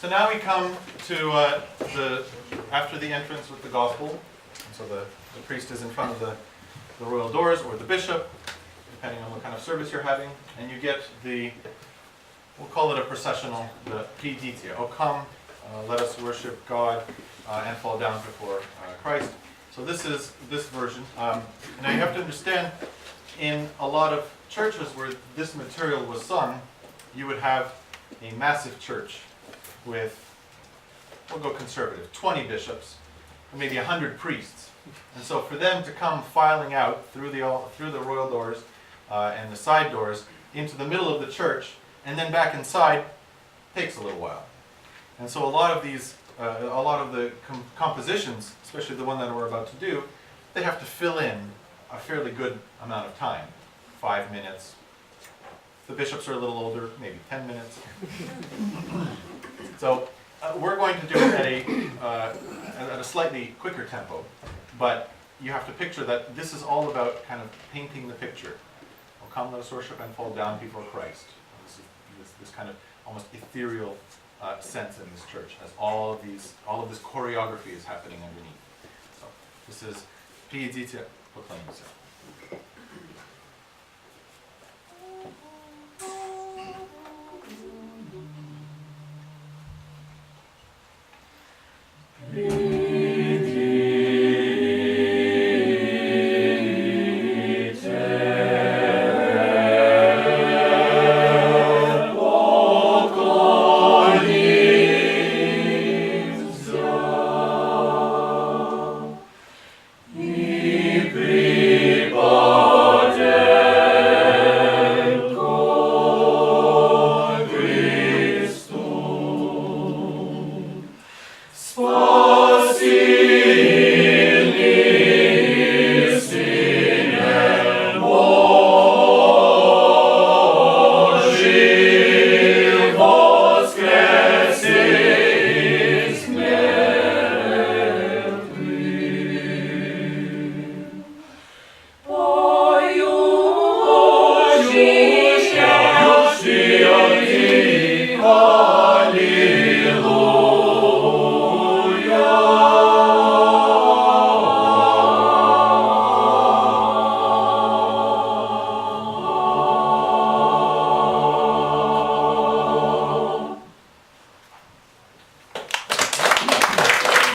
So now we come to after the entrance with the gospel. And so the priest is in front of the royal doors, or the bishop, depending on what kind of service you're having. And you get we'll call it a processional, the pieditia. Oh, come, let us worship God and fall down before Christ. So this is this version. Now you have to understand, in a lot of churches where this material was sung, you would have a massive church with, we'll go conservative, 20 bishops, and maybe 100 priests. And so for them to come filing out through the royal doors and the side doors into the middle of the church and then back inside takes a little while. And so a lot of the compositions, especially the one that we're about to do, they have to fill in a fairly good amount of time, 5 minutes. The bishops are a little older, maybe 10 minutes. So we're going to do it at a slightly quicker tempo, but you have to picture that this is all about kind of painting the picture. Oh, come, let us worship and fall down before Christ. This kind of almost ethereal sense in this church, as all of this choreography is happening underneath. So this is pieditia proclaims it.